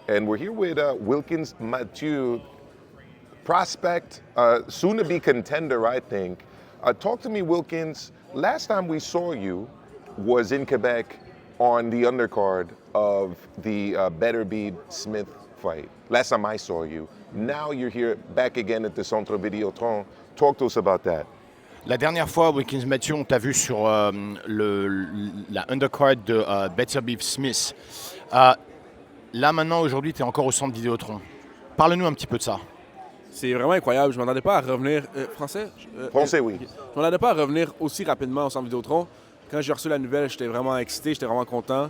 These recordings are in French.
and we're here with Wilkins Mathieu, prospect, soon to be contender, I think. Talk to me, Wilkins. Last time we saw you was in Quebec on the undercard of the Beterbiev Smith fight. Last time I saw you. Now you're here back again at the Centre Vidéotron. Talk to us about that. La dernière fois, Wilkins Mathieu, on t'a vu sur la undercard de Beterbiev Smith. Là maintenant, aujourd'hui, tu es encore au Centre Vidéotron. Parle-nous un petit peu de ça. C'est vraiment incroyable. Je ne m'attendais pas à revenir. Français? Français, oui. Je ne m'attendais pas à revenir aussi rapidement au Centre Vidéotron. Quand j'ai reçu la nouvelle, j'étais vraiment excité, j'étais vraiment content.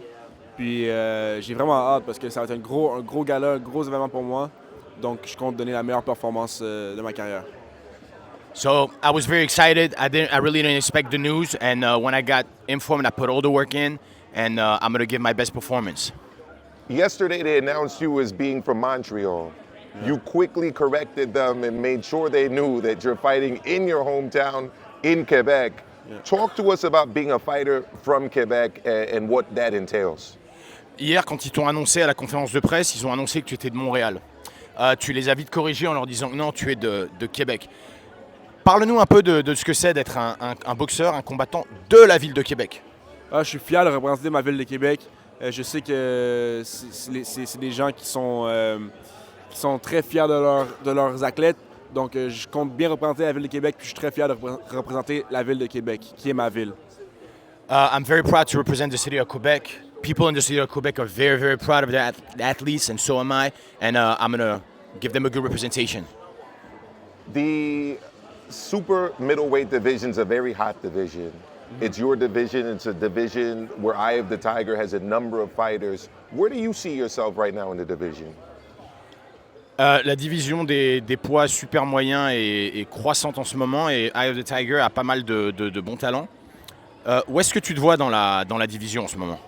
Puis j'ai vraiment hâte parce que ça va être un gros gala, un gros événement pour moi. Donc je compte donner la meilleure performance de ma carrière. So I was very excited. I really didn't expect the news, and when I got informed, I put all the work in, and I'm going to give my best performance. Yesterday they announced you as being from Montreal. Yeah. You quickly corrected them and made sure they knew that you're fighting in your hometown in Quebec. Yeah. Talk to us about being a fighter from Quebec and what that entails. Hier, quand ils t'ont annoncé à la conférence de presse, ils ont annoncé que tu étais de Montréal. Tu les as vite corrigés en leur disant non, tu es de Québec. Parle-nous un peu de ce que c'est d'être un boxeur, un combattant de la ville de Québec. Je suis fier de représenter ma ville de Québec. Je sais que c'est des gens qui sont très fiers de leurs athlètes. Donc, je compte bien représenter la ville de Québec, puis je suis très fier de représenter la ville de Québec, qui est ma ville. I'm very proud to represent the city of Quebec. People in the city of Quebec are very, very proud of their athletes, and so am I. And I'm going to give them a good representation. The super middleweight division is a very hot division. Mm-hmm. It's your division. It's a division where Eye of the Tiger has a number of fighters. Where do you see yourself right now in the division? La division des poids super moyens est croissante en ce moment et Eye of the Tiger a pas mal de bons talents. Où est-ce que tu te vois dans la division en ce moment?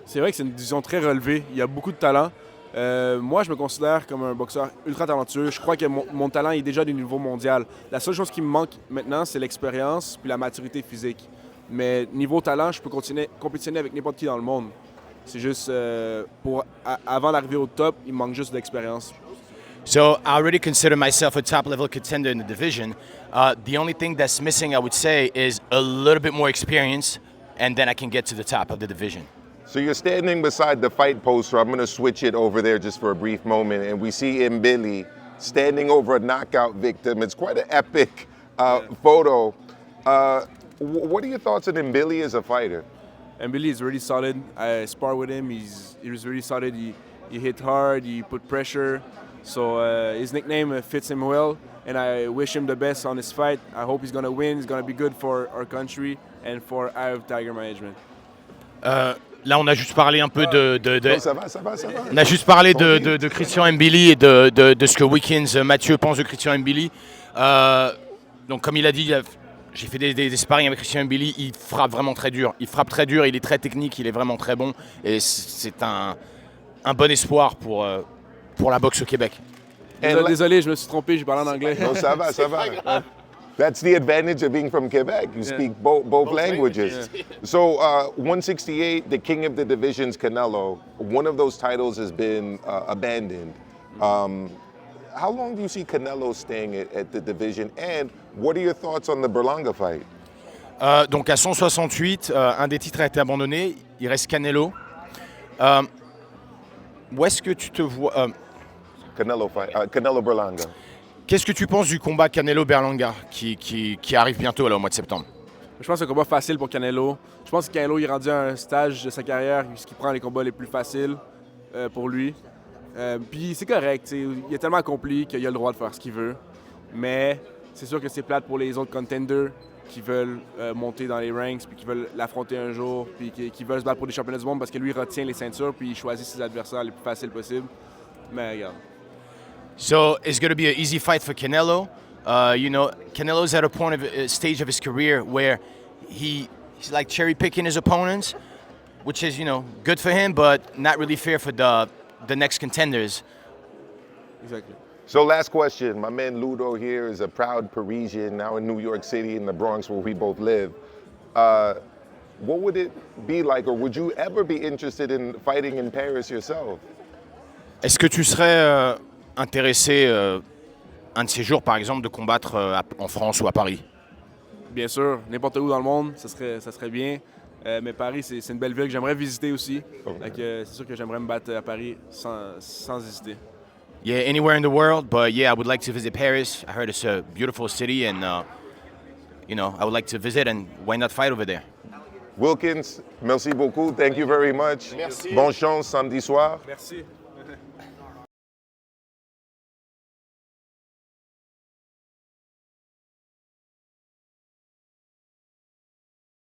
C'est vrai que c'est une division très relevée. Il y a beaucoup de talent. Moi, je me considère comme un boxeur ultra talentueux. Je crois que mon talent est déjà du niveau mondial. La seule chose qui me manque maintenant, c'est l'expérience puis la maturité physique. Mais niveau talent, je peux compétitionner avec n'importe qui dans le monde. C'est juste, avant d'arriver au top, il me manque juste d'expérience. So I already consider myself a top-level contender in the division. The only thing that's missing, I would say, is a little bit more experience, and then I can get to the top of the division. So you're standing beside the fight poster. I'm going to switch it over there just for a brief moment, and we see Mbili standing over a knockout victim. It's quite an epic photo. What are your thoughts on Mbili as a fighter? Mbili is really solid. I spar with him. He was really solid. He hit hard. He put pressure. So his nickname fits him well, and I wish him the best on his fight. I hope he's going to win. It's going to be good for our country and for Eye of Tiger Management. Là, on a juste parlé un peu Non, ça va. On a juste parlé de Christian Mbili et de ce que Wilkins Mathieu pense de Christian Mbili. Donc, comme il a dit, j'ai fait des sparring avec Christian Mbili. Il frappe vraiment très dur. Il frappe très dur. Il est très technique. Il est vraiment très bon. Et c'est un bon espoir pour la boxe au Québec. Désolé, je me suis trompé. Je parle en anglais. Non, ça va. That's the advantage of being from Quebec. You speak both languages. Yeah. So 168, the king of the divisions, Canelo, one of those titles has been abandoned. How long do you see Canelo staying at the division? And what are your thoughts on the Berlanga fight? Donc à 168, un des titres a été abandonné. Il reste Canelo. Où est-ce que tu te vois Canelo Berlanga. Qu'est-ce que tu penses du combat Canelo-Berlanga qui arrive bientôt là, au mois de septembre? Je pense que c'est un combat facile pour Canelo. Je pense que Canelo est rendu à un stage de sa carrière où il prend les combats les plus faciles pour lui. Puis c'est correct, il a tellement accompli qu'il a le droit de faire ce qu'il veut. Mais c'est sûr que c'est plate pour les autres contenders qui veulent monter dans les ranks puis qui veulent l'affronter un jour puis qui veulent se battre pour des championnats du monde parce que lui retient les ceintures puis il choisit ses adversaires les plus faciles possibles. Mais regarde. So it's going to be an easy fight for Canelo. Canelo's at a stage of his career where he's like cherry picking his opponents, which is, good for him, but not really fair for the next contenders. Exactly. So last question, my man Ludo here is a proud Parisian, now in New York City in the Bronx where we both live. What would it be like, or would you ever be interested in fighting in Paris yourself? Est-ce que tu serais intéressé un de ces jours, par exemple, de combattre en France ou à Paris? Bien sûr, n'importe où dans le monde, ça serait bien. Mais Paris, c'est une belle ville que j'aimerais visiter aussi. Donc, c'est sûr que j'aimerais me battre à Paris sans hésiter. Yeah, anywhere in the world, but yeah, I would like to visit Paris. I heard it's a beautiful city, and I would like to visit, and why not fight over there? Wilkins, merci beaucoup. Thank you very much. Merci. Bonne chance samedi soir. Merci.